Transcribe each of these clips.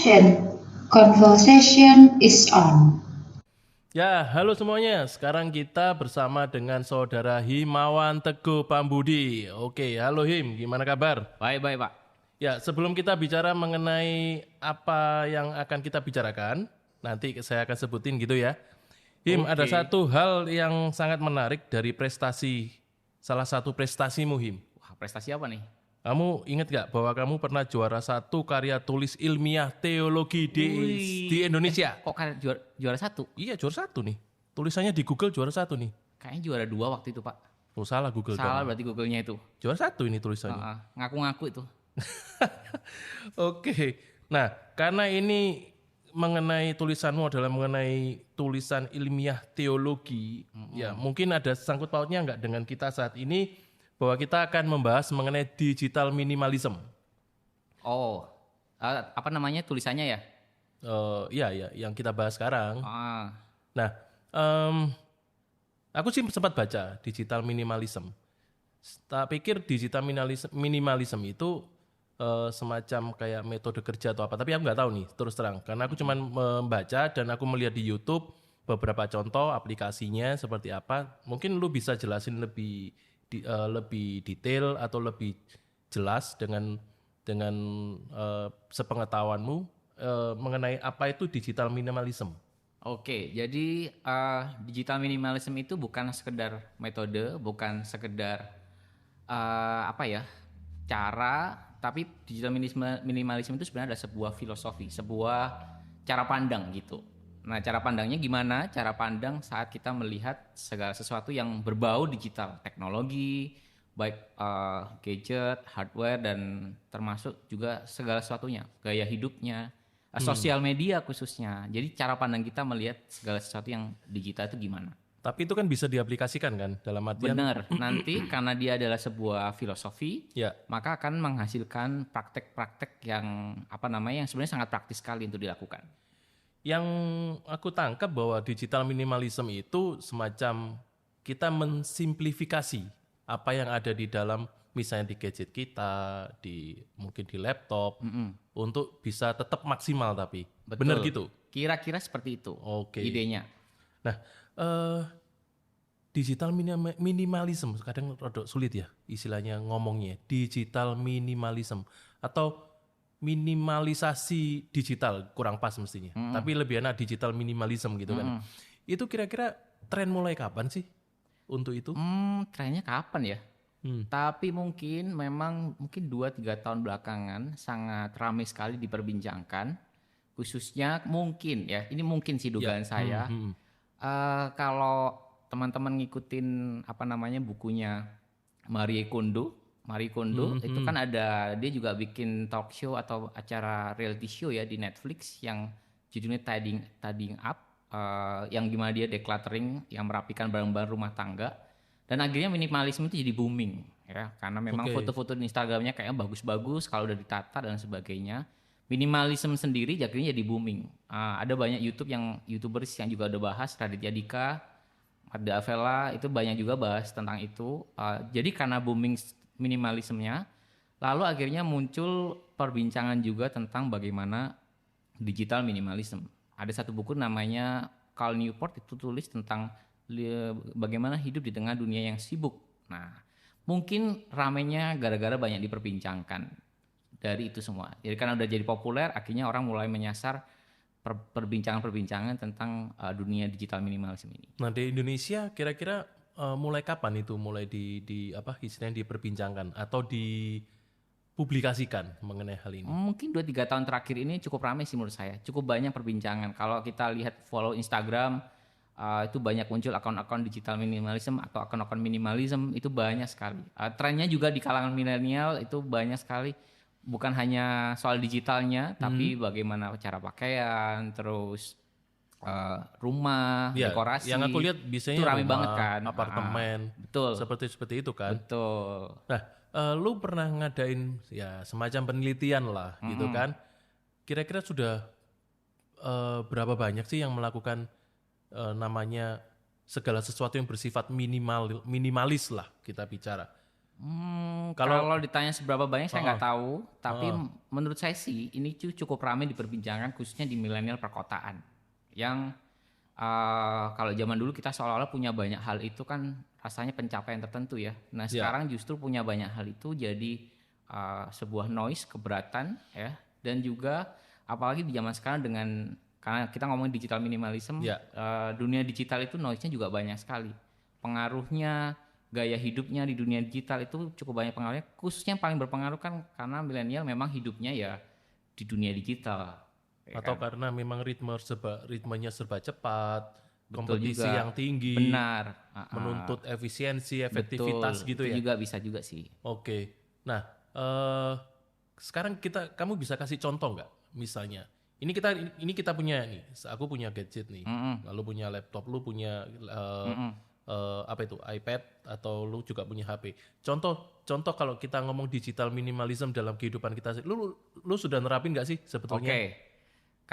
Action! Conversation is on. Ya, halo semuanya. Sekarang kita bersama dengan saudara Himawan Teguh Pambudi. Oke, halo Him, gimana kabar? Baik, Pak. Ya, sebelum kita bicara mengenai apa yang akan kita bicarakan, nanti saya akan sebutin gitu ya. Him, ada satu hal yang sangat menarik dari salah satu prestasimu, Him. Wah, prestasi apa nih? Kamu ingat gak bahwa kamu pernah juara satu karya tulis ilmiah teologi di Indonesia? Kok kan juara satu? Iya, juara satu nih. Tulisannya di Google juara satu nih. Kayaknya juara dua waktu itu, Pak. Oh, salah Google. Salah berarti Google-nya itu. Juara satu ini tulisannya. Ngaku-ngaku itu. Oke. Nah, karena ini mengenai tulisanmu adalah mengenai tulisan ilmiah teologi, ya mungkin ada sangkut pautnya nggak dengan kita saat ini bahwa kita akan membahas mengenai digital minimalism. Oh, apa namanya tulisannya ya? Ya, yang kita bahas sekarang. Nah, aku sih sempat baca digital minimalism. Tak pikir digital minimalism itu semacam kayak metode kerja atau apa. Tapi aku nggak tahu nih, terus terang. Karena aku cuma membaca dan aku melihat di YouTube beberapa contoh aplikasinya seperti apa. Mungkin lu bisa jelasin lebih detail atau lebih jelas dengan sepengetahuanmu mengenai apa itu digital minimalism. Oke, jadi digital minimalism itu bukan sekedar metode, bukan sekedar cara, tapi digital minimalism itu sebenarnya ada sebuah filosofi, sebuah cara pandang gitu. Nah, cara pandangnya gimana? Cara pandang saat kita melihat segala sesuatu yang berbau digital, teknologi, baik gadget, hardware, dan termasuk juga segala sesuatunya, gaya hidupnya, sosial media khususnya. Jadi cara pandang kita melihat segala sesuatu yang digital itu gimana? Tapi itu kan bisa diaplikasikan kan dalam artian. Benar, nanti karena dia adalah sebuah filosofi, ya, maka akan menghasilkan praktek-praktek yang yang sebenarnya sangat praktis sekali untuk dilakukan. Yang aku tangkap bahwa digital minimalism itu semacam kita mensimplifikasi apa yang ada di dalam misalnya di gadget kita, mungkin di laptop, untuk bisa tetap maksimal tapi. Betul. Benar gitu? Kira-kira seperti itu. Oke. Idenya. Nah, digital minimalism kadang rada sulit ya istilahnya ngomongnya. Digital minimalism atau minimalisasi digital kurang pas mestinya. Tapi lebih enak digital minimalism gitu kan. Itu kira-kira tren mulai kapan sih untuk itu? Trennya kapan ya? Tapi mungkin 2-3 tahun belakangan sangat ramai sekali diperbincangkan. Khususnya mungkin ya, ini mungkin sih dugaan saya. Kalau teman-teman ngikutin bukunya Marie Kondo itu kan ada, dia juga bikin talk show atau acara reality show ya di Netflix yang judulnya Tidying Up, yang gimana dia decluttering, yang merapikan barang-barang rumah tangga, dan akhirnya minimalisme itu jadi booming ya, karena memang foto-foto di Instagramnya kayaknya bagus-bagus kalau udah ditata dan sebagainya. Minimalisme sendiri akhirnya jadi booming. Ada banyak YouTubers yang juga udah bahas, Raditya Dika, ada Avella, itu banyak juga bahas tentang itu. Jadi karena booming minimalismenya, lalu akhirnya muncul perbincangan juga tentang bagaimana digital minimalism. Ada satu buku namanya Cal Newport, itu tulis tentang bagaimana hidup di tengah dunia yang sibuk. Nah, mungkin ramenya gara-gara banyak diperbincangkan dari itu semua. Jadi karena udah jadi populer, akhirnya orang mulai menyasar perbincangan-perbincangan tentang dunia digital minimalism ini. Nah, di Indonesia kira-kira mulai kapan itu mulai istilahnya diperbincangkan atau dipublikasikan mengenai hal ini? Mungkin 2-3 tahun terakhir ini cukup ramai sih menurut saya. Cukup banyak perbincangan. Kalau kita lihat follow Instagram, itu banyak muncul akun-akun digital minimalism atau akun-akun minimalism, itu banyak sekali. Trennya juga di kalangan milenial itu banyak sekali. Bukan hanya soal digitalnya, tapi bagaimana cara pakaian, terus rumah, dekorasi. Yang aku lihat biasanya itu ramai rumah, banget kan, apartemen, betul. Seperti itu kan. Betul. Nah, lu pernah ngadain ya semacam penelitian lah, gitu kan? Kira-kira sudah berapa banyak sih yang melakukan namanya segala sesuatu yang bersifat minimalis lah kita bicara? Kalau ditanya seberapa banyak saya nggak tahu, tapi menurut saya sih ini cukup ramai diperbincangkan khususnya di milenial perkotaan. Yang kalau zaman dulu kita seolah-olah punya banyak hal itu kan rasanya pencapaian tertentu ya. Nah sekarang justru punya banyak hal itu jadi sebuah noise, keberatan ya. Dan juga apalagi di zaman sekarang karena kita ngomongin digital minimalism, dunia digital itu noise-nya juga banyak sekali. Pengaruhnya, gaya hidupnya di dunia digital itu cukup banyak pengaruhnya. Khususnya yang paling berpengaruh kan karena milenial memang hidupnya ya di dunia digital. Atau karena memang ritmenya serba cepat, Betul kompetisi juga. yang tinggi, Benar. menuntut efisiensi, efektivitas Betul. gitu Itu ya. juga bisa juga sih. Oke. Nah, sekarang kamu bisa kasih contoh nggak? Misalnya, ini kita punya nih, aku punya gadget nih, lalu punya laptop, lu punya apa itu iPad atau lu juga punya HP. Contoh kalau kita ngomong digital minimalism dalam kehidupan kita, lu sudah nerapin nggak sih sebetulnya? Oke.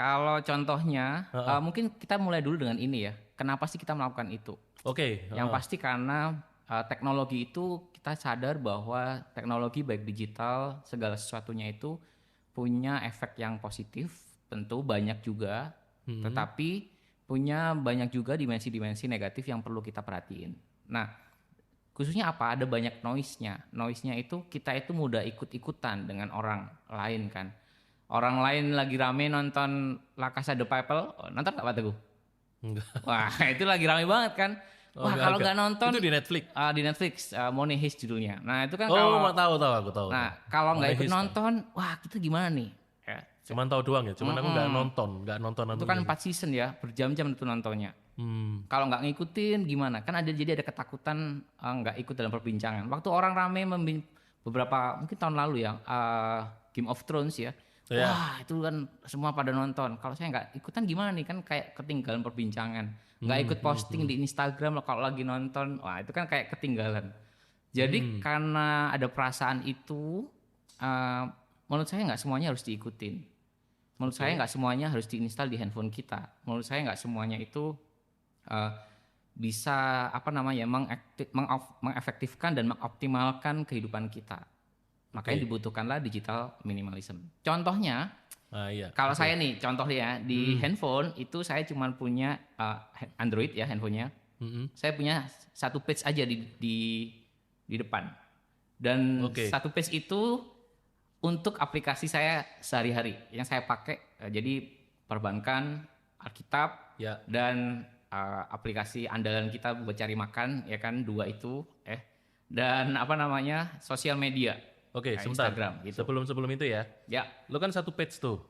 Kalau contohnya, mungkin kita mulai dulu dengan ini ya. Kenapa sih kita melakukan itu? Oke. Yang pasti karena teknologi itu kita sadar bahwa teknologi baik digital segala sesuatunya itu punya efek yang positif, tentu banyak juga, tetapi punya banyak juga dimensi-dimensi negatif yang perlu kita perhatiin. Nah, khususnya apa? Ada banyak noise-nya. Noise-nya itu kita itu mudah ikut-ikutan dengan orang lain kan. Orang lain lagi rame nonton La Casa de Papel, nonton nggak Pak Teguh? Enggak. Wah itu lagi rame banget kan. Wah kalau nggak nonton itu di Netflix. Di Netflix Money Heist judulnya. Nah itu kan Aku tahu. Nah kalau nggak ikut nonton, wah kita gimana nih? Ya, Cuman tahu doang ya. Cuman aku nggak nonton. itu kan 4 season ya, berjam-jam itu nontonnya. Kalau nggak ngikutin gimana? Kan jadi ada ketakutan nggak ikut dalam perbincangan. Waktu orang rame beberapa mungkin tahun lalu ya Game of Thrones ya. Wah itu kan semua pada nonton. Kalau saya nggak ikutan gimana nih? Kan kayak ketinggalan perbincangan. Nggak ikut posting di Instagram kalau lagi nonton. Wah itu kan kayak ketinggalan. Jadi karena ada perasaan itu, menurut saya nggak semuanya harus diikutin. Menurut saya nggak semuanya harus diinstal di handphone kita. Menurut saya nggak semuanya itu bisa mengefektifkan dan mengoptimalkan kehidupan kita. Makanya dibutuhkanlah digital minimalism. Contohnya, kalau saya nih, contohnya di handphone itu saya cuma punya Android ya handphonenya. Saya punya satu page aja di depan. Dan satu page itu untuk aplikasi saya sehari-hari yang saya pakai. Jadi perbankan, Alkitab, dan aplikasi andalan kita buat cari makan, ya kan 2 itu. Dan sosial media. Oke, sebentar. Instagram, gitu. Sebelum itu ya. Ya. Lo kan satu page tuh.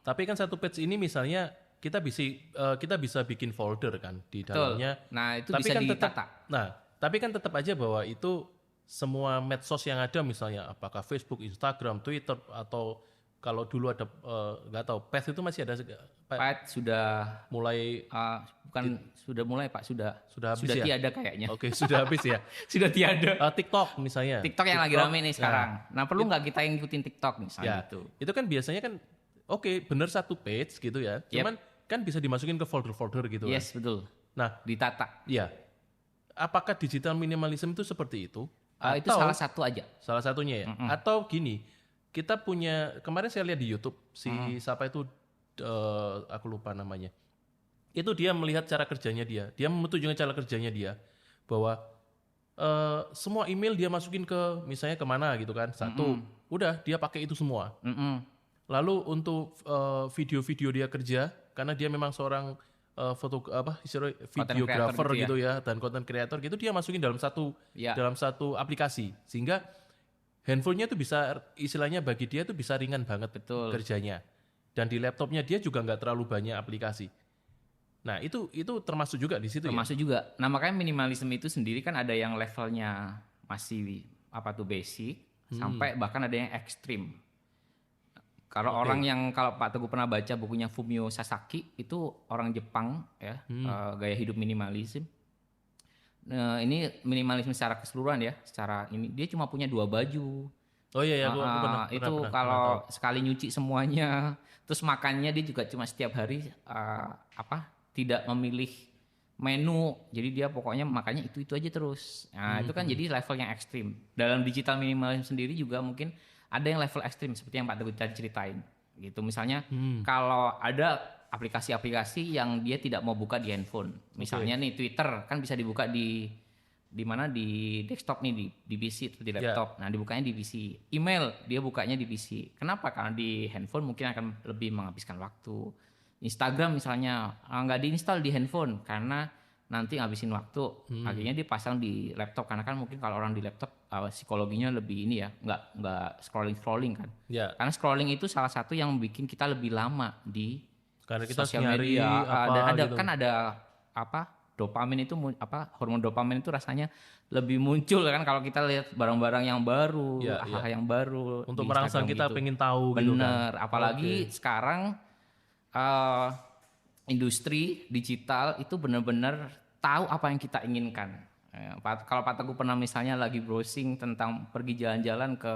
Tapi kan satu page ini misalnya kita bisa bikin folder kan di dalamnya. Nah, itu tapi bisa kan ditata. Tapi kan tetap aja bahwa itu semua medsos yang ada misalnya apakah Facebook, Instagram, Twitter atau kalau dulu ada nggak tahu, Path itu masih ada. Path sudah mulai sudah mulai Pak, sudah habis ya? Tiada kayaknya. Oke, sudah habis ya. Sudah tiada. TikTok misalnya. TikTok yang lagi rame nih sekarang. Nah, perlu nggak kita yang ngikutin TikTok misalnya itu? Itu kan biasanya kan bener satu page gitu ya. Cuman kan bisa dimasukin ke folder-folder gitu kan. Yes, betul. Nah, ditata. Iya. Apakah digital minimalism itu seperti itu? Itu salah satu aja. Salah satunya ya. Atau gini, kita punya kemarin saya lihat di YouTube siapa itu aku lupa namanya. Itu dia melihat cara kerjanya dia. Dia menunjukkan cara kerjanya dia bahwa semua email dia masukin ke misalnya kemana gitu kan. Satu, udah dia pakai itu semua. Lalu untuk video-video dia kerja karena dia memang seorang videographer gitu ya dan content creator gitu, dia masukin dalam satu aplikasi sehingga handphonenya itu bisa istilahnya bagi dia itu bisa ringan banget kerjanya, dan di laptopnya dia juga nggak terlalu banyak aplikasi. Nah itu termasuk juga di situ. Termasuk juga. Nah makanya minimalism itu sendiri kan ada yang levelnya masih basic sampai bahkan ada yang ekstrim. Kalau kalau Pak Teguh pernah baca bukunya Fumio Sasaki, itu orang Jepang ya, gaya hidup minimalism. Ini minimalisme secara keseluruhan ya, secara ini dia cuma punya 2 baju. Oh iya aku pernah sekali nyuci semuanya, terus makannya dia juga cuma setiap hari tidak memilih menu. Jadi dia pokoknya makanya itu aja terus. Nah, itu kan jadi level yang ekstrim. Dalam digital minimalism sendiri juga mungkin ada yang level ekstrim seperti yang Pak Teguh tadi ceritain. Gitu. Misalnya kalau ada aplikasi-aplikasi yang dia tidak mau buka di handphone. Misalnya nih Twitter kan bisa dibuka di mana di desktop nih di PC atau di laptop. Nah, dibukanya di PC. Email dia bukanya di PC. Kenapa? Karena di handphone mungkin akan lebih menghabiskan waktu. Instagram misalnya nggak diinstal di handphone karena nanti ngabisin waktu. Akhirnya dia pasang di laptop karena kan mungkin kalau orang di laptop psikologinya lebih ini ya, nggak scrolling kan. Karena scrolling itu salah satu yang bikin kita lebih lama di karena kita sosial nyari media. Dan ada gitu. kan ada dopamin itu hormon dopamin itu rasanya lebih muncul kan kalau kita lihat barang-barang yang baru, hal-hal yang baru untuk di merangsang Instagram kita gitu. pengen tahu Bener, gitu kan. apalagi sekarang industri digital itu benar-benar tahu apa yang kita inginkan. Kalau Pak Teguh pernah misalnya lagi browsing tentang pergi jalan-jalan ke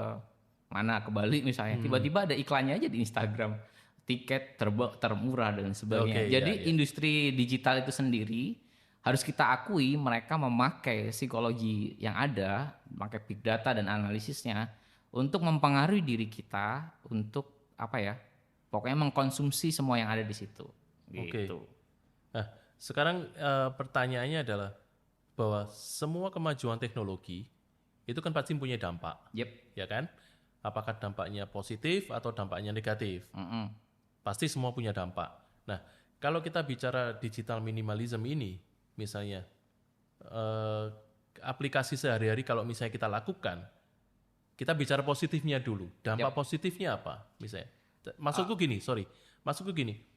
mana, ke Bali misalnya, tiba-tiba ada iklannya aja di Instagram, tiket termurah dan sebagainya. Jadi industri digital itu sendiri harus kita akui mereka memakai psikologi yang ada, memakai big data dan analisisnya untuk mempengaruhi diri kita untuk pokoknya mengkonsumsi semua yang ada di situ. Gitu. Nah, sekarang pertanyaannya adalah bahwa semua kemajuan teknologi itu kan pasti punya dampak, ya kan? Apakah dampaknya positif atau dampaknya negatif? Pasti semua punya dampak. Nah, kalau kita bicara digital minimalism ini, misalnya aplikasi sehari-hari kalau misalnya kita lakukan, kita bicara positifnya dulu. Dampak positifnya apa? Misalnya, maksudku gini.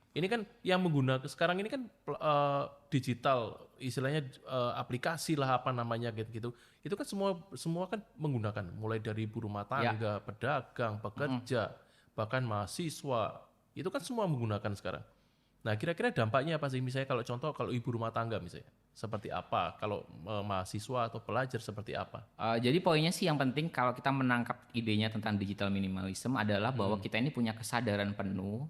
Ini kan yang menggunakan sekarang ini kan digital, istilahnya aplikasi lah apa namanya gitu. Itu kan semua kan menggunakan, mulai dari ibu rumah tangga, pedagang, pekerja, bahkan mahasiswa. Itu kan semua menggunakan sekarang. Nah, kira-kira dampaknya apa sih? Misalnya kalau ibu rumah tangga misalnya, seperti apa? Kalau mahasiswa atau pelajar seperti apa? Jadi poinnya sih yang penting kalau kita menangkap idenya tentang digital minimalism adalah bahwa kita ini punya kesadaran penuh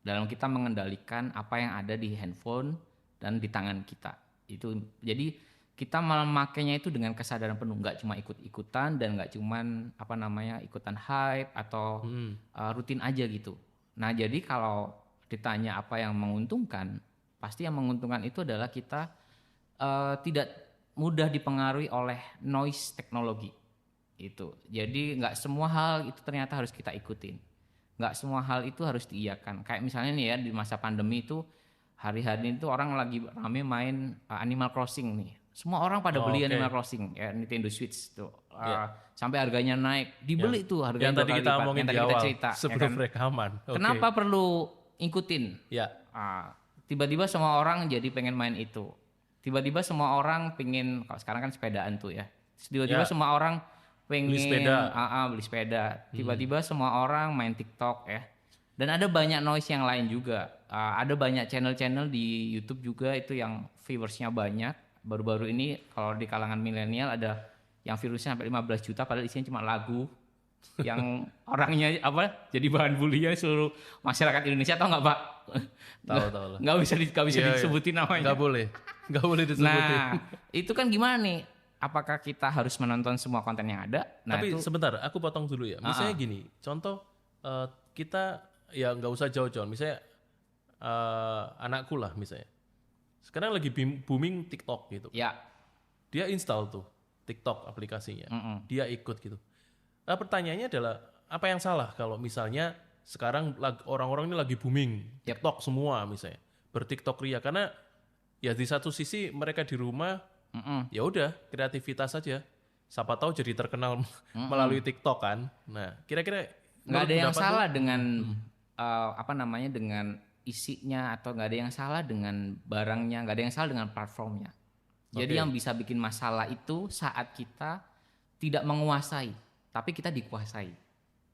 dalam kita mengendalikan apa yang ada di handphone dan di tangan kita. Itu jadi kita memakainya itu dengan kesadaran penuh, nggak cuma ikut-ikutan dan nggak cuman ikutan hype atau rutin aja gitu. Nah, jadi kalau ditanya apa yang menguntungkan, pasti yang menguntungkan itu adalah kita tidak mudah dipengaruhi oleh noise teknologi itu. Jadi nggak semua hal itu ternyata harus kita ikutin, nggak semua hal itu harus diiyakan. Kayak misalnya nih ya di masa pandemi itu hari-hari itu orang lagi rame main Animal Crossing nih. Semua orang pada beli Animal Crossing ya, Nintendo Switch tuh. Sampai harganya naik, dibeli tuh harganya yang tadi kita omongin di awal sebelum rekaman. Kenapa perlu ikutin? Tiba-tiba semua orang jadi pengen main itu. Tiba-tiba semua orang pengen, kalau sekarang kan sepedaan tuh ya. Tiba-tiba semua orang pengen beli sepeda. Tiba-tiba semua orang main TikTok ya. Dan ada banyak noise yang lain juga. Ada banyak channel-channel di YouTube juga itu yang viewersnya banyak. Baru-baru ini kalau di kalangan milenial ada yang viewersnya sampai 15 juta padahal isinya cuma lagu. Yang orangnya jadi bahan bulian seluruh masyarakat Indonesia, tahu nggak Pak? Tahu. Nggak bisa disebutin namanya. Nggak boleh disebutin. Nah, itu kan gimana nih? Apakah kita harus menonton semua konten yang ada? Nah, tapi sebentar, aku potong dulu ya. Misalnya gini, contoh kita ya nggak usah jauh-jauh. Misalnya anakku lah misalnya. Sekarang lagi booming TikTok gitu. Ya. Dia install tuh TikTok aplikasinya. Dia ikut gitu. Pertanyaannya adalah apa yang salah kalau misalnya sekarang orang-orang ini lagi booming TikTok semua misalnya berTikTok ria, karena ya di satu sisi mereka di rumah ya udah kreativitas saja, siapa tahu jadi terkenal melalui TikTok kan. Nah, kira-kira nggak ada yang salah dengan dengan isinya atau nggak ada yang salah dengan barangnya, nggak ada yang salah dengan platformnya. Jadi yang bisa bikin masalah itu saat kita tidak menguasai, tapi kita dikuasai.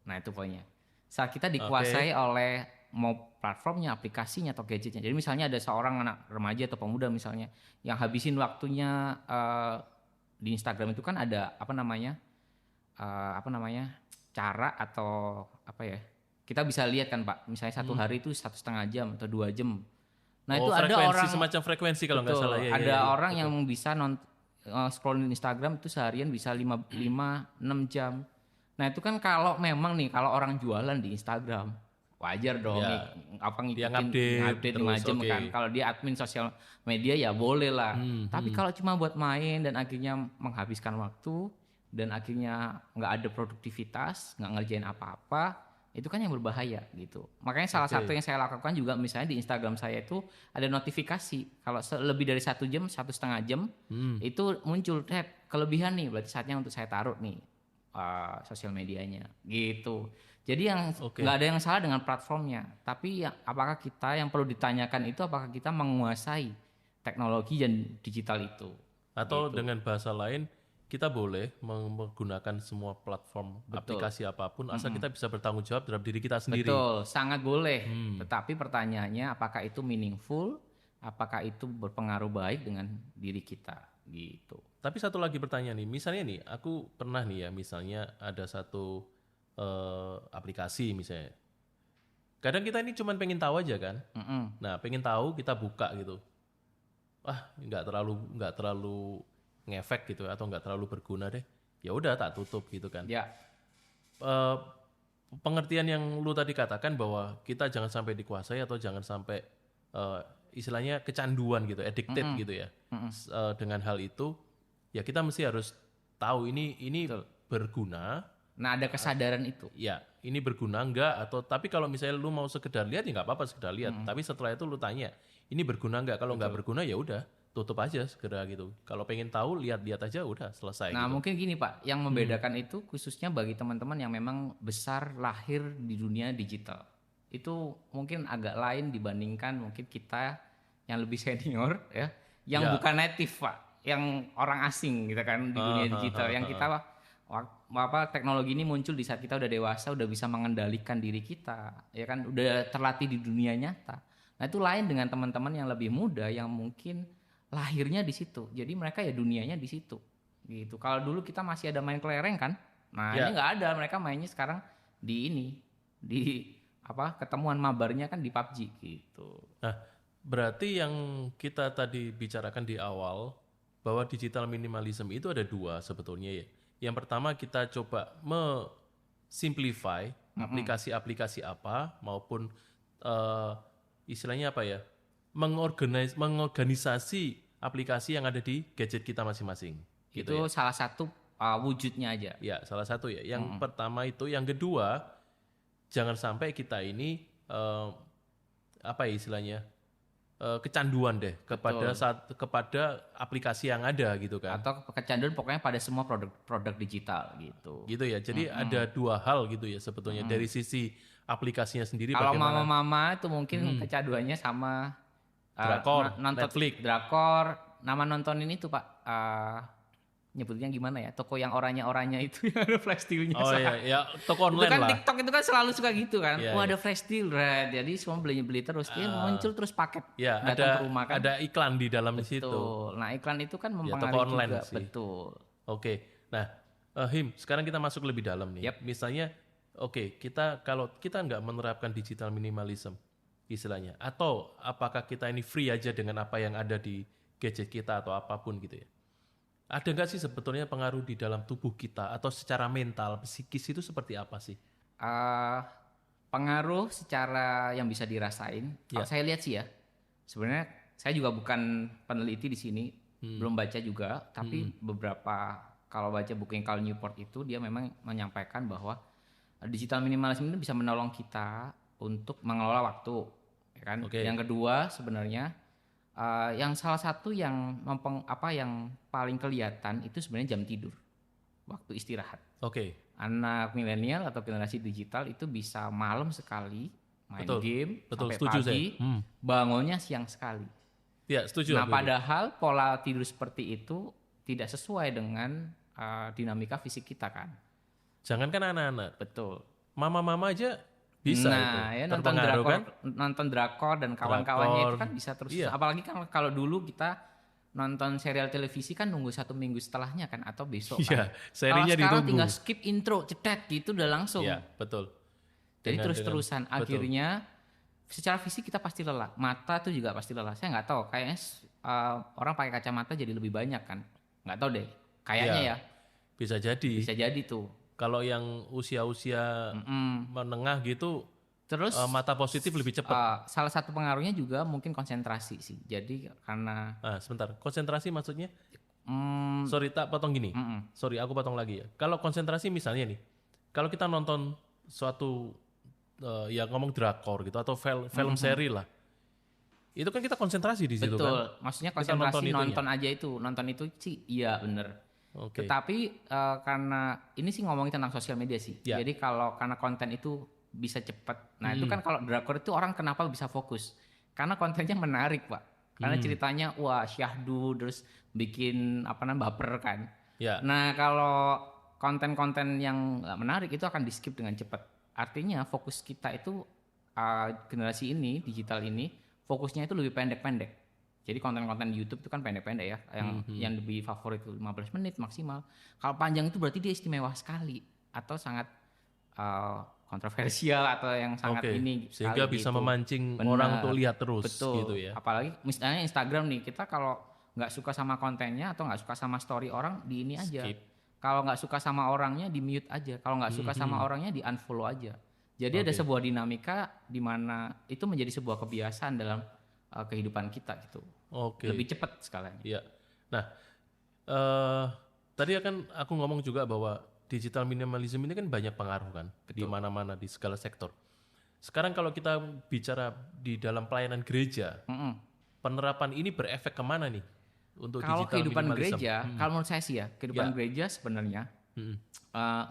Nah, itu poinnya. Saat kita dikuasai oleh mau platformnya, aplikasinya atau gadgetnya. Jadi misalnya ada seorang anak remaja atau pemuda misalnya yang habisin waktunya di Instagram itu kan ada cara atau kita bisa lihat kan Pak. Misalnya satu hari itu 1,5 jam atau 2 jam. Nah itu ada frekuensi, orang semacam frekuensi kalau nggak betul, salah ya. ada ya, orang betul. yang bisa scrolling Instagram itu seharian bisa 5 6 jam. Nah, itu kan kalau memang nih kalau orang jualan di Instagram wajar dong Ya, apa dia ngikutin ngupdate 5 terus, jam oke. kan. Kalau dia admin sosial media ya boleh lah. Tapi Hmm. kalau cuma buat main dan akhirnya menghabiskan waktu dan akhirnya nggak ada produktivitas, nggak ngerjain apa-apa, itu kan yang berbahaya gitu. Makanya salah Oke. satu yang saya lakukan juga misalnya di Instagram saya itu ada notifikasi kalau lebih dari 1 jam, 1,5 jam itu muncul kelebihan nih, berarti saatnya untuk saya taruh nih sosial medianya gitu. Jadi yang Oke. nggak ada yang salah dengan platformnya, tapi ya, apakah kita yang perlu ditanyakan itu apakah kita menguasai teknologi dan digital itu? Atau Gitu. dengan bahasa lain, kita boleh menggunakan semua platform aplikasi apapun asal kita bisa bertanggung jawab terhadap diri kita sendiri. Betul, sangat boleh. Tetapi pertanyaannya apakah itu meaningful? Apakah itu berpengaruh baik dengan diri kita? Gitu. Tapi satu lagi pertanyaan nih, misalnya nih, aku pernah nih ya, misalnya ada satu aplikasi misalnya. Kadang kita ini cuma pengen tahu aja kan. Nah, pengen tahu kita buka gitu. Nggak terlalu ngefek gitu atau nggak terlalu berguna deh. Ya udah tak tutup gitu kan. Ya, Eh, pengertian yang lu tadi katakan bahwa kita jangan sampai dikuasai atau jangan sampai istilahnya kecanduan gitu, addicted gitu ya. Dengan hal itu ya kita mesti harus tahu ini berguna. nah ada kesadaran itu. Ya, ini berguna enggak atau tapi kalau misalnya lu mau sekedar lihat ya nggak apa-apa sekedar lihat. Tapi setelah itu lu tanya, ini berguna enggak? Kalau nggak berguna ya udah tutup aja segera gitu. Kalau pengen tahu lihat-lihat aja udah selesai Nah gitu. mungkin gini Pak, yang membedakan itu khususnya bagi teman-teman yang memang besar lahir di dunia digital. Itu mungkin agak lain dibandingkan mungkin kita yang lebih senior ya, yang Ya. bukan native Pak, yang orang asing gitu kan di dunia digital. Yang kita teknologi ini muncul di saat kita udah dewasa, udah bisa mengendalikan diri kita, ya kan, udah terlatih di dunia nyata. Nah itu lain dengan teman-teman yang lebih muda yang mungkin lahirnya di situ, jadi mereka ya dunianya di situ, gitu. Kalau dulu kita masih ada main kelereng kan, nah Ya. ini nggak ada, mereka mainnya sekarang di ketemuan mabarnya kan di PUBG gitu. Nah, berarti yang kita tadi bicarakan di awal bahwa digital minimalism itu ada dua sebetulnya ya. Yang pertama kita coba simplify aplikasi-aplikasi apa maupun istilahnya apa ya, mengorganisasi aplikasi yang ada di gadget kita masing-masing. Gitu Itu ya. salah satu wujudnya aja. Ya, salah satu ya. Yang pertama itu, yang kedua jangan sampai kita ini apa ya istilahnya kecanduan deh kepada aplikasi yang ada gitu kan. Atau kecanduan pokoknya pada semua produk digital gitu. Gitu ya. Jadi ada dua hal gitu ya sebetulnya dari sisi aplikasinya sendiri. Kalau bagaimana mama-mama itu mungkin kecanduannya sama Drakor, nonton Netflix. drakor, nama nontonin itu Pak. Nyebutnya gimana ya? Toko yang oranye-oranye itu yang ada flash deal-nya. Oh iya, ya toko Itu online kan lah. TikTok itu kan selalu suka gitu kan. Iya, Wah ada flash deal, right? Jadi semua beli terus. Dia muncul terus paket Ya, datang ke rumah kan. ada iklan di dalam situ. Betul. Nah iklan itu kan toko mempengaruhi online juga. sih. Betul. Oke. Nah, Him, sekarang kita masuk lebih dalam nih. Yap. Misalnya, kalau kita nggak menerapkan digital minimalism, istilahnya, atau apakah kita ini free aja dengan apa yang ada di gadget kita atau apapun gitu ya? Ada nggak sih sebetulnya pengaruh di dalam tubuh kita atau secara mental, psikis itu seperti apa sih? Pengaruh secara yang bisa dirasain. Kalau saya lihat sih ya, sebenarnya saya juga bukan peneliti di sini, belum baca juga, tapi beberapa kalau baca buku yang Cal Newport itu dia memang menyampaikan bahwa digital minimalism itu bisa menolong kita untuk mengelola waktu, ya kan? Oke. Yang kedua sebenarnya yang salah satu yang yang paling kelihatan itu sebenarnya jam tidur, waktu istirahat. Oke. Anak milenial atau generasi digital itu bisa malam sekali main Betul. game Betul, sampai setuju pagi, saya. bangunnya siang sekali. Ya, setuju. Nah, aku itu. padahal pola tidur seperti itu tidak sesuai dengan dinamika fisik kita kan. Jangankan anak-anak, Betul. mama-mama aja bisa itu. Ya nonton Terpengaruh drakor, kan? nonton drakor dan kawan-kawannya itu Drakor. kan bisa terus. Iya. Apalagi kan kalau dulu kita nonton serial televisi kan nunggu 1 minggu setelahnya kan atau besok Iya, kan. serinya Kalau sekarang ditunggu. tinggal skip intro, cetet gitu udah langsung. Iya, betul. Jadi Dengan- terus-terusan betul. akhirnya secara fisik kita pasti lelah, mata tuh juga pasti lelah. Saya nggak tahu, kayaknya orang pakai kacamata jadi lebih banyak kan, nggak tahu deh, kayaknya ya Bisa jadi. bisa jadi tuh. Kalau yang usia-usia menengah gitu, Terus mata positif lebih cepat. salah satu pengaruhnya juga mungkin konsentrasi sih. Jadi karena Sebentar, konsentrasi maksudnya? mm, Sorry, tak potong gini. Sorry, aku potong lagi ya. Kalau konsentrasi misalnya nih, kalau kita nonton suatu ya ngomong drakor gitu atau film seri lah, itu kan kita konsentrasi di situ betul, kan. maksudnya Kita nonton konsentrasi itunya. nonton aja itu, nonton itu sih iya bener. Oke. Tetapi karena ini sih ngomongin tentang sosial media sih. Ya. Jadi kalau karena konten itu bisa cepat. Nah itu kan kalau drakor itu orang kenapa bisa fokus? Karena kontennya menarik pak. Karena ceritanya wah syahdu terus bikin apa namanya baper kan. Ya. Nah kalau konten-konten yang nggak menarik itu akan di skip dengan cepat. Artinya fokus kita itu generasi ini digital ini fokusnya itu lebih pendek-pendek. Jadi konten-konten di YouTube itu kan pendek-pendek ya, yang lebih favorit itu 15 menit maksimal. Kalau panjang itu berarti dia istimewa sekali atau sangat kontroversial atau yang sangat Oke. ini Sehingga sekali bisa gitu. memancing Benar. orang untuk lihat terus Betul. gitu ya. Apalagi misalnya Instagram nih, kita kalau nggak suka sama kontennya atau nggak suka sama story orang di ini aja. Skip. Kalau nggak suka sama orangnya di mute aja. Kalau nggak suka sama orangnya di unfollow aja. Jadi ada sebuah dinamika di mana itu menjadi sebuah kebiasaan dalam kehidupan kita gitu. Oke. Lebih cepat sekalian. Iya. Nah, tadi kan aku ngomong juga bahwa digital minimalism ini kan banyak pengaruh kan di mana-mana di segala sektor. Sekarang kalau kita bicara di dalam pelayanan gereja, penerapan ini berefek kemana nih untuk Kalau digital kehidupan minimalism? gereja, kalau menurut saya sih ya, kehidupan gereja sebenarnya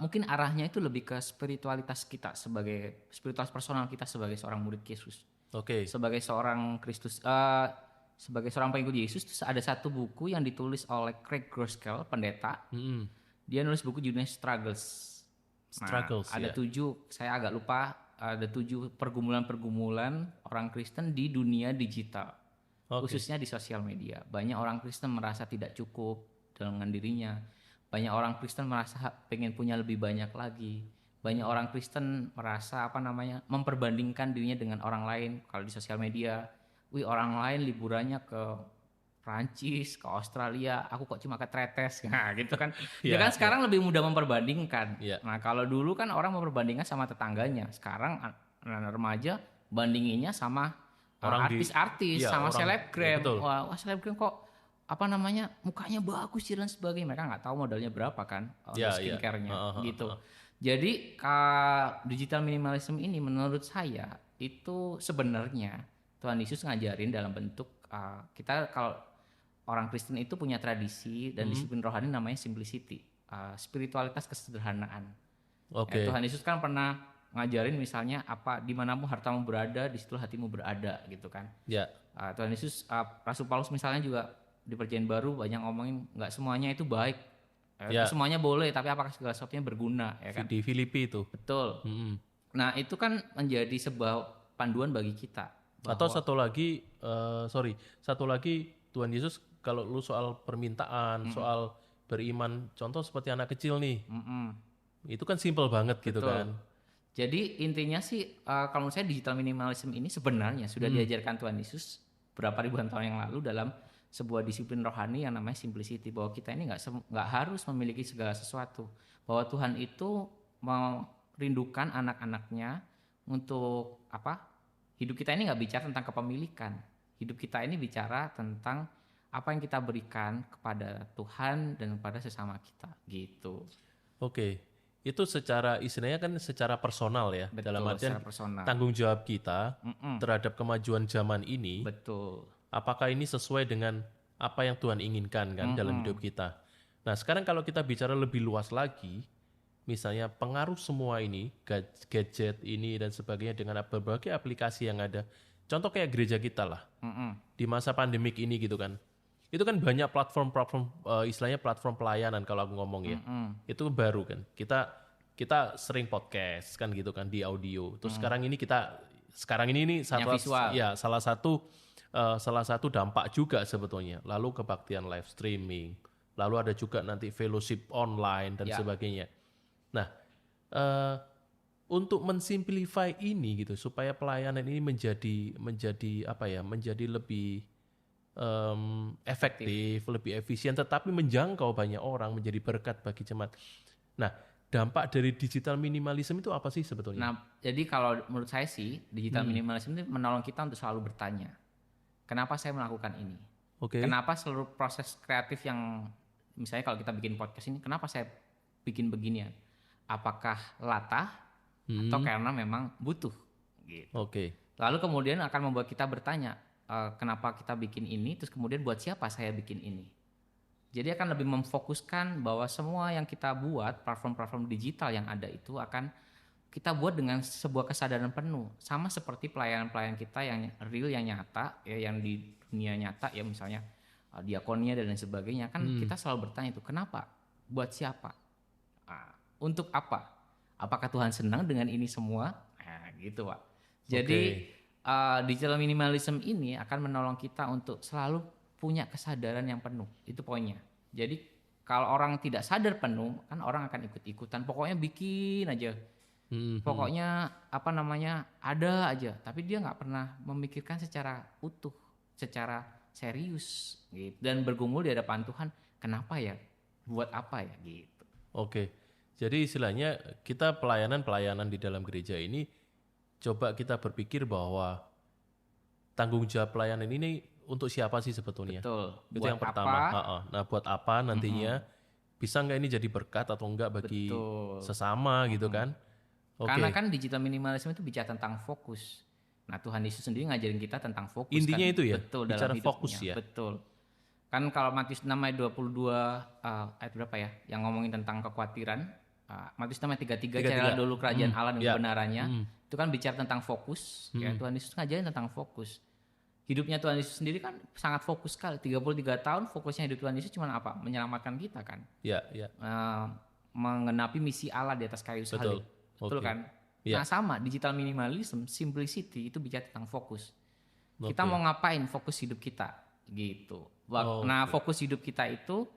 mungkin arahnya itu lebih ke spiritualitas kita sebagai spiritualitas personal kita sebagai seorang murid Yesus. Oke. Sebagai seorang Kristus, sebagai seorang pengikut Yesus, ada satu buku yang ditulis oleh Craig Groeschel, pendeta. Dia nulis buku judulnya Struggles. Struggles, ada 7, saya agak lupa, ada 7 pergumulan-pergumulan orang Kristen di dunia digital, khususnya di sosial media. Banyak orang Kristen merasa tidak cukup dengan dirinya. Banyak orang Kristen merasa pengen punya lebih banyak lagi. Banyak orang Kristen merasa memperbandingkan dirinya dengan orang lain. Kalau di sosial media, orang lain liburannya ke Prancis, ke Australia, aku kok cuma ke Tretes, nah gitu kan. Ya kan sekarang lebih mudah memperbandingkan. Nah kalau dulu kan orang memperbandingkan sama tetangganya, sekarang anak remaja bandinginnya sama artis-artis, sama selebgram. Wah selebgram kok mukanya bagus dan sebagainya. Mereka nggak tahu modalnya berapa kan, skincare-nya gitu. Jadi digital minimalism ini menurut saya itu sebenarnya Tuhan Yesus ngajarin dalam bentuk kita kalau orang Kristen itu punya tradisi dan disiplin rohani namanya simplicity, spiritualitas kesederhanaan. Oke. Tuhan Yesus kan pernah ngajarin misalnya dimanapun hartamu berada, di situ hatimu berada gitu kan. Tuhan Yesus, Rasul Paulus misalnya juga di Perjanjian Baru banyak ngomongin nggak semuanya itu baik, semuanya boleh, tapi apakah segala sesuatunya berguna ya kan? Di Filipi itu. Betul. Nah itu kan menjadi sebuah panduan bagi kita. Atau satu lagi Tuhan Yesus kalau lu soal permintaan, soal beriman, contoh seperti anak kecil nih, itu kan simple banget gitu kan. Jadi intinya sih kalau menurut saya digital minimalism ini sebenarnya sudah diajarkan Tuhan Yesus berapa ribuan tahun yang lalu dalam sebuah disiplin rohani yang namanya simplicity, bahwa kita ini nggak harus memiliki segala sesuatu, bahwa Tuhan itu merindukan anak-anaknya untuk hidup kita ini nggak bicara tentang kepemilikan, hidup kita ini bicara tentang apa yang kita berikan kepada Tuhan dan kepada sesama kita gitu. Oke. Itu secara istilahnya kan secara personal ya. Betul, dalam artian personal. tanggung jawab kita terhadap kemajuan zaman ini. Betul. Apakah ini sesuai dengan apa yang Tuhan inginkan kan dalam hidup kita. Nah sekarang kalau kita bicara lebih luas lagi, misalnya pengaruh semua ini, gadget ini dan sebagainya dengan berbagai aplikasi yang ada. Contoh kayak gereja kita lah, di masa pandemik ini gitu kan. Itu kan banyak platform istilahnya platform pelayanan kalau aku ngomong ya. Itu baru kan. Kita sering podcast kan gitu kan di audio. Terus sekarang ini salah satu dampak juga sebetulnya. Lalu kebaktian live streaming. Lalu ada juga nanti fellowship online dan sebagainya. Nah, untuk mensimplify ini gitu supaya pelayanan ini menjadi apa ya, menjadi lebih efektif, lebih efisien, tetapi menjangkau banyak orang, menjadi berkat bagi jemaat. Nah, dampak dari digital minimalism itu apa sih sebetulnya? Nah, jadi kalau menurut saya sih digital minimalism itu menolong kita untuk selalu bertanya, kenapa saya melakukan ini? Oke. Kenapa seluruh proses kreatif yang misalnya kalau kita bikin podcast ini, kenapa saya bikin beginian? Apakah latah atau karena memang butuh? Gitu. Oke. Lalu kemudian akan membuat kita bertanya, kenapa kita bikin ini? Terus kemudian buat siapa saya bikin ini? Jadi akan lebih memfokuskan bahwa semua yang kita buat, platform-platform digital yang ada itu akan kita buat dengan sebuah kesadaran penuh. Sama seperti pelayanan-pelayanan kita yang real, yang nyata, ya, yang di dunia nyata, ya misalnya diakonia dan lain sebagainya. Kan kita selalu bertanya itu, kenapa? Buat siapa? Untuk apa? Apakah Tuhan senang dengan ini semua? Nah, gitu Pak. Jadi digital minimalism ini akan menolong kita untuk selalu punya kesadaran yang penuh. Itu poinnya. Jadi kalau orang tidak sadar penuh, kan orang akan ikut-ikutan. Pokoknya bikin aja. Pokoknya apa namanya ada aja. Tapi dia nggak pernah memikirkan secara utuh, secara serius, gitu. Dan bergumul di hadapan Tuhan. Kenapa ya? Buat apa ya? Gitu. Oke. Jadi istilahnya kita pelayanan di dalam gereja ini coba kita berpikir bahwa tanggung jawab pelayanan ini untuk siapa sih sebetulnya? Betul. Itu Buat yang pertama. Nah, buat apa nantinya? Bisa nggak ini jadi berkat atau enggak bagi sesama gitu kan? Oke. Karena kan digital minimalism itu bicara tentang fokus. Nah, Tuhan Yesus sendiri ngajarin kita tentang fokus. Intinya kan? itu ya, Betul, bicara dalam fokus hidupnya. ya. Betul. Kan kalau Matius 6 ayat 22 ayat berapa ya? Yang ngomongin tentang kekhawatiran. Matius 6 ayat 33 carilah dulu kerajaan Allah dan kebenarannya. Itu kan bicara tentang fokus. Ya, Tuhan Yesus ngajarin tentang fokus. Hidupnya Tuhan Yesus sendiri kan sangat fokus sekali. 33 tahun fokusnya hidup Tuhan Yesus cuma apa? Menyelamatkan kita kan. Ya, ya. Mengenapi misi Allah di atas kayu salib. Betul kan? Nah sama, digital minimalism, simplicity itu bicara tentang fokus. Kita mau ngapain fokus hidup kita gitu. Nah fokus hidup kita itu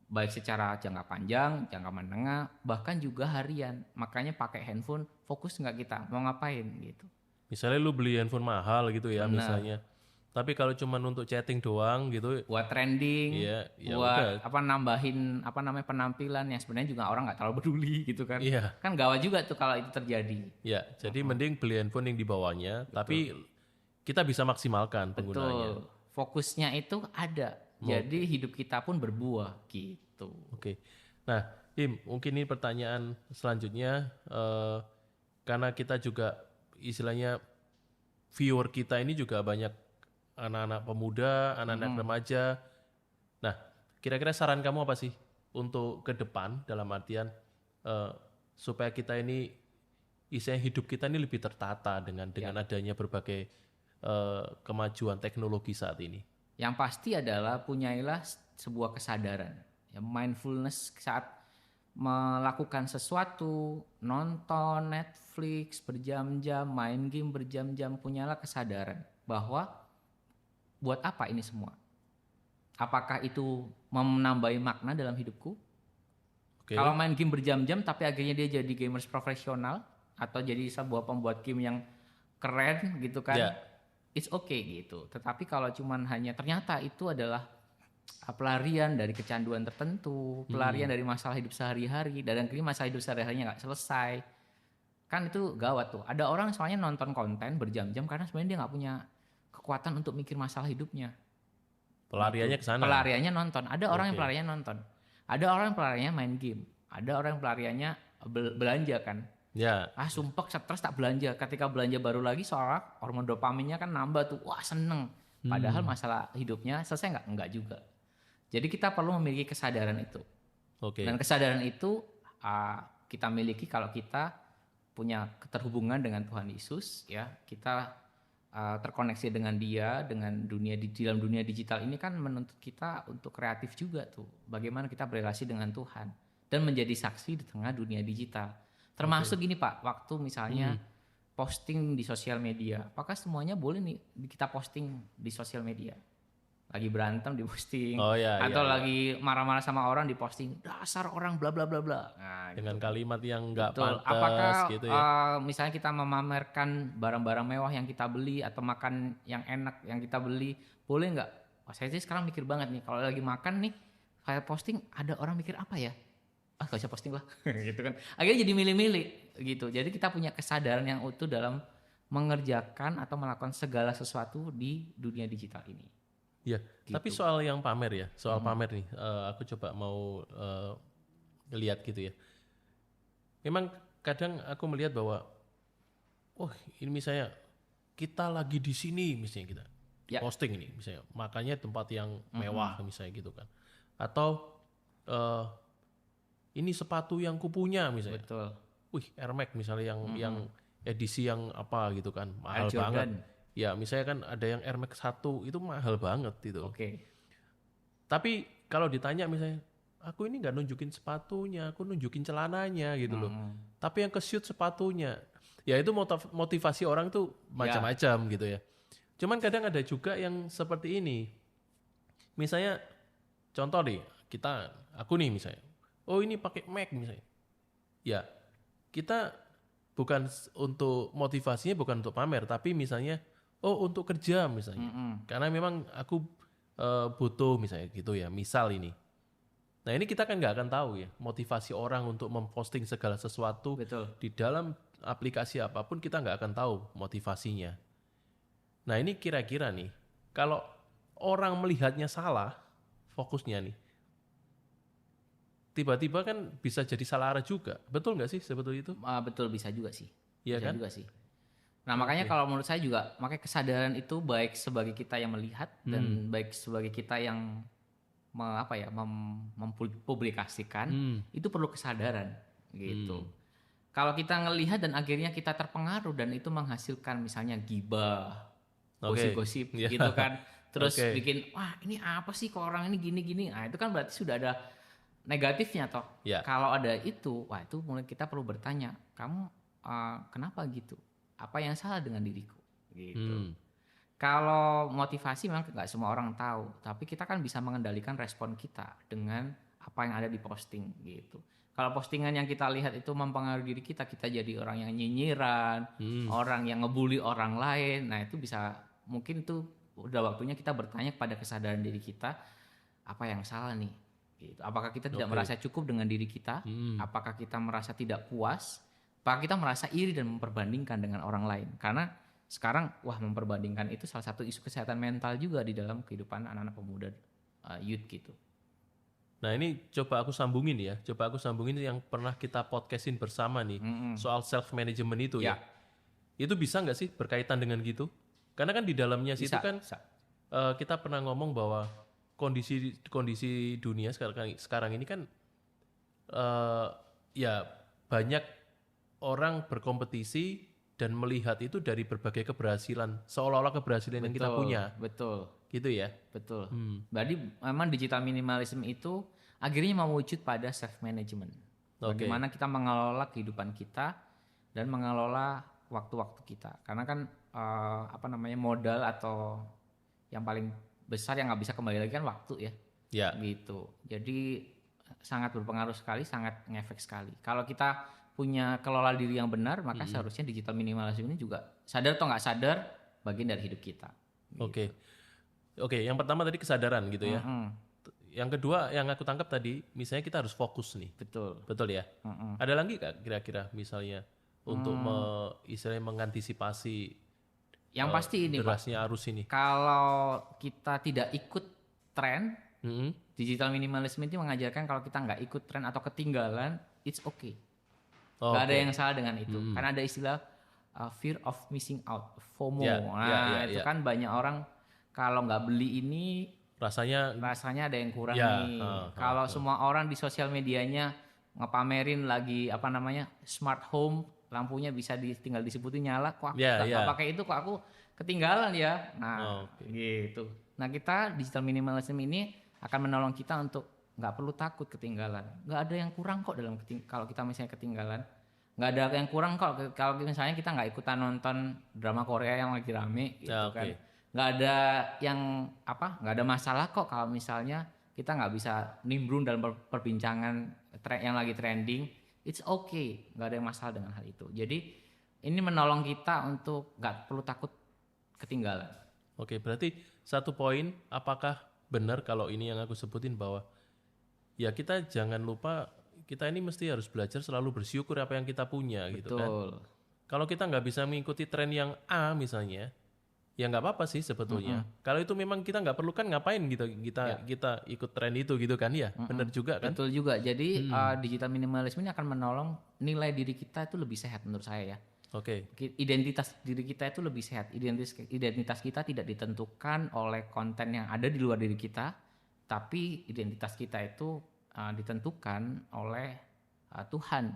baik secara jangka panjang, jangka menengah, bahkan juga harian. Makanya pakai handphone, fokus nggak kita mau ngapain gitu. Misalnya lu beli handphone mahal gitu ya misalnya. Tapi kalau cuma untuk chatting doang gitu, buat trending, ya buat nambahin penampilan yang sebenarnya juga orang nggak terlalu peduli gitu kan. Iya. Kan gawat juga tuh kalau itu terjadi. Ya, jadi mending beli handphone yang di bawahnya, tapi kita bisa maksimalkan penggunanya. Betul. Fokusnya itu ada. Jadi hidup kita pun berbuah gitu. Oke. Nah, Im, mungkin ini pertanyaan selanjutnya karena kita juga istilahnya viewer kita ini juga banyak anak-anak pemuda, anak-anak remaja. Nah, kira-kira saran kamu apa sih untuk ke depan dalam artian supaya kita ini istilahnya hidup kita ini lebih tertata dengan adanya berbagai kemajuan teknologi saat ini? Yang pasti adalah punyailah sebuah kesadaran, ya, mindfulness saat melakukan sesuatu, nonton Netflix berjam-jam, main game berjam-jam, punyalah kesadaran bahwa buat apa ini semua? Apakah itu menambahi makna dalam hidupku? Kalau main game berjam-jam tapi akhirnya dia jadi gamers profesional atau jadi sebuah pembuat game yang keren gitu kan, it's okay gitu. Tetapi kalau cuman hanya ternyata itu adalah pelarian dari kecanduan tertentu, pelarian dari masalah hidup sehari-hari, dan akhirnya masalah hidup sehari-harinya nggak selesai, kan itu gawat tuh. Ada orang soalnya nonton konten berjam-jam karena sebenarnya dia nggak punya kekuatan untuk mikir masalah hidupnya. Pelariannya ke sana. Pelariannya nonton. Ada orang yang pelariannya nonton. Ada orang yang pelariannya main game. Ada orang yang pelariannya belanja kan. Ya. Sumpek stres tak belanja. Ketika belanja baru lagi seolah hormon dopaminnya kan nambah tuh. Wah seneng. Padahal masalah hidupnya selesai nggak? Enggak juga. Jadi kita perlu memiliki kesadaran itu. Dan kesadaran itu kita miliki kalau kita punya keterhubungan dengan Tuhan Yesus, ya kita terkoneksi dengan Dia, dengan dunia di dalam dunia digital ini kan menuntut kita untuk kreatif juga tuh. Bagaimana kita berrelasi dengan Tuhan dan menjadi saksi di tengah dunia digital. Termasuk gini Pak, waktu misalnya posting di sosial media, apakah semuanya boleh nih kita posting di sosial media? lagi berantem di posting, Oh, ya, atau ya, ya. lagi marah-marah sama orang di posting, dasar orang bla bla bla bla. Nah, Dengan kalimat yang nggak betul. pantas Apakah gitu ya. misalnya kita memamerkan barang-barang mewah yang kita beli atau makan yang enak yang kita beli, boleh nggak? Wah, saya sih sekarang mikir banget nih, kalau lagi makan nih, saya posting, ada orang mikir apa ya? Ah, gak usah posting lah, gitu kan. Akhirnya jadi milih-milih, gitu. Jadi kita punya kesadaran yang utuh dalam mengerjakan atau melakukan segala sesuatu di dunia digital ini. Ya, tapi Gitu. soal yang pamer ya, soal pamer nih, aku coba mau lihat gitu ya. Memang kadang aku melihat bahwa, oh ini misalnya kita lagi di sini misalnya kita Ya. posting ini misalnya, makanya tempat yang mewah misalnya gitu kan, atau ini sepatu yang kupunya misalnya, Betul. wih Air Max misalnya yang edisi yang apa gitu kan, mahal Air Jordan. banget. Ya misalnya kan ada yang Air Max 1 itu mahal banget gitu. Oke. Tapi kalau ditanya misalnya, aku ini nggak nunjukin sepatunya, aku nunjukin celananya gitu loh. Tapi yang ke-shoot sepatunya, ya itu motivasi orang tuh macam-macam gitu ya. Cuman kadang ada juga yang seperti ini. Misalnya, contoh deh, aku nih misalnya, oh ini pakai Mac misalnya. Ya, kita bukan untuk motivasinya bukan untuk pamer, tapi misalnya, oh untuk kerja misalnya. Karena memang aku butuh misalnya gitu ya, misal ini. Nah ini kita kan nggak akan tahu ya motivasi orang untuk memposting segala sesuatu. Betul. Di dalam aplikasi apapun kita nggak akan tahu motivasinya. Nah ini kira-kira nih, kalau orang melihatnya salah fokusnya nih, tiba-tiba kan bisa jadi salah arah juga. Betul nggak sih sebetulnya itu? Betul, bisa juga sih. Iya Bisa kan? juga sih. Nah makanya kalau menurut saya juga, makanya kesadaran itu baik sebagai kita yang melihat dan baik sebagai kita yang mempublikasikan, itu perlu kesadaran gitu. Kalau kita ngelihat dan akhirnya kita terpengaruh dan itu menghasilkan misalnya gibah, gosip-gosip Iya. gitu kan, terus Oke. bikin wah ini apa sih kok orang ini gini-gini, nah itu kan berarti sudah ada negatifnya toh. Ya. Kalau ada itu, wah itu mulai kita perlu bertanya, kamu kenapa gitu? Apa yang salah dengan diriku? Gitu. Kalau motivasi memang nggak semua orang tahu, tapi kita kan bisa mengendalikan respon kita dengan apa yang ada di posting gitu. Kalau postingan yang kita lihat itu mempengaruhi diri kita, kita jadi orang yang nyinyiran, orang yang ngebully orang lain. Nah itu bisa, mungkin itu udah waktunya kita bertanya kepada kesadaran diri kita, apa yang salah nih? Gitu. Apakah kita tidak merasa cukup dengan diri kita? Apakah kita merasa tidak puas? Apakah kita merasa iri dan memperbandingkan dengan orang lain? Karena sekarang memperbandingkan itu salah satu isu kesehatan mental juga di dalam kehidupan anak-anak pemuda, youth gitu. Nah ini coba aku sambungin ya, yang pernah kita podcastin bersama nih, soal self management itu ya. Itu bisa nggak sih berkaitan dengan gitu? Karena kan di dalamnya situ kan kita pernah ngomong bahwa kondisi dunia sekarang ini kan ya banyak orang berkompetisi dan melihat itu dari berbagai keberhasilan, seolah-olah keberhasilan yang kita punya. Betul. Gitu ya. Betul. Berarti memang digital minimalism itu akhirnya mewujud pada self management. Bagaimana kita mengelola kehidupan kita dan mengelola waktu-waktu kita. Karena kan modal atau yang paling besar yang nggak bisa kembali lagi kan waktu ya. Ya. Gitu. Jadi sangat berpengaruh sekali, sangat ngefek sekali. Kalau kita punya kelola diri yang benar, maka seharusnya digital minimalism ini juga sadar atau nggak sadar bagian dari hidup kita. Oke. Yang pertama tadi kesadaran gitu ya. Yang kedua yang aku tangkap tadi, misalnya kita harus fokus nih. Betul ya. Ada lagi nggak kira-kira misalnya untuk istilahnya mengantisipasi yang pasti ini derasnya arus ini? Kalau kita tidak ikut tren, digital minimalism itu mengajarkan kalau kita nggak ikut tren atau ketinggalan, it's okay. Gak ada yang salah dengan itu. Karena ada istilah fear of missing out, FOMO. Itu kan banyak orang kalau nggak beli ini rasanya ada yang kurang nih. Kalau semua orang di sosial medianya ngepamerin lagi smart home, lampunya bisa tinggal disebutin nyala, kok aku nggak pakai itu, kok aku ketinggalan ya. Nah gitu. Nah kita digital minimalism ini akan menolong kita untuk nggak perlu takut ketinggalan. Nggak ada yang kurang kok kalau kita misalnya ketinggalan. Nggak ada yang kurang kok kalau misalnya kita nggak ikutan nonton drama Korea yang lagi rame gitu kan. nggak ada yang apa, nggak ada masalah kok kalau misalnya kita nggak bisa nimbrung dalam perbincangan yang lagi trending. It's okay, nggak ada yang masalah dengan hal itu. Jadi ini menolong kita untuk nggak perlu takut ketinggalan. Oke, berarti satu poin, apakah benar kalau ini yang aku sebutin bahwa ya kita jangan lupa kita ini mesti harus belajar selalu bersyukur apa yang kita punya gitu kan. Betul. Kalau kita nggak bisa mengikuti tren yang A misalnya, ya nggak apa-apa sih sebetulnya. Kalau itu memang kita nggak perlu kan ngapain gitu kita ikut tren itu gitu kan ya. Benar juga kan? Betul juga. Jadi digital minimalism ini akan menolong nilai diri kita itu lebih sehat menurut saya ya. Oke. Identitas diri kita itu lebih sehat. Identitas kita tidak ditentukan oleh konten yang ada di luar diri kita, tapi identitas kita itu ditentukan oleh Tuhan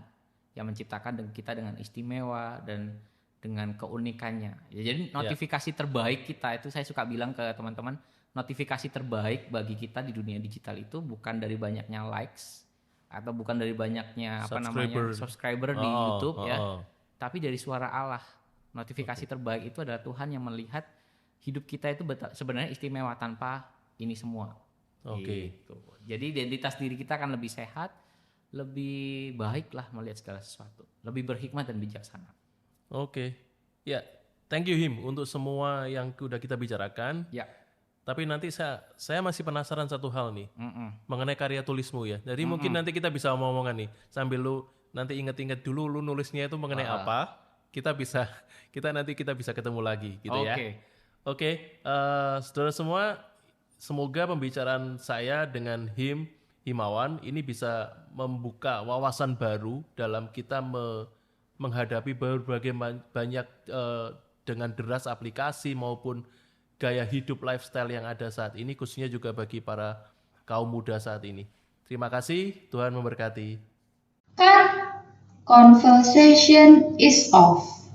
yang menciptakan kita dengan istimewa dan dengan keunikannya. Ya, jadi notifikasi terbaik kita itu saya suka bilang ke teman-teman, notifikasi terbaik bagi kita di dunia digital itu bukan dari banyaknya likes atau bukan dari banyaknya subscriber di YouTube ya. Tapi dari suara Allah. Notifikasi terbaik itu adalah Tuhan yang melihat hidup kita itu sebenarnya istimewa tanpa ini semua. Oke. Gitu. Jadi identitas diri kita akan lebih sehat, lebih baik lah melihat segala sesuatu, lebih berhikmat dan bijaksana. Oke. Ya, thank you Him untuk semua yang udah kita bicarakan. Ya. Tapi nanti saya masih penasaran satu hal nih. Mengenai karya tulismu ya. Jadi mungkin nanti kita bisa omong-omongan nih sambil lu nanti inget-inget dulu lu nulisnya itu mengenai apa. Kita nanti bisa ketemu lagi gitu ya. Oke, saudara semua, semoga pembicaraan saya dengan Himawan ini bisa membuka wawasan baru dalam kita menghadapi berbagai banyak dengan deras aplikasi maupun gaya hidup lifestyle yang ada saat ini, khususnya juga bagi para kaum muda saat ini. Terima kasih, Tuhan memberkati. Cut. Conversation is off.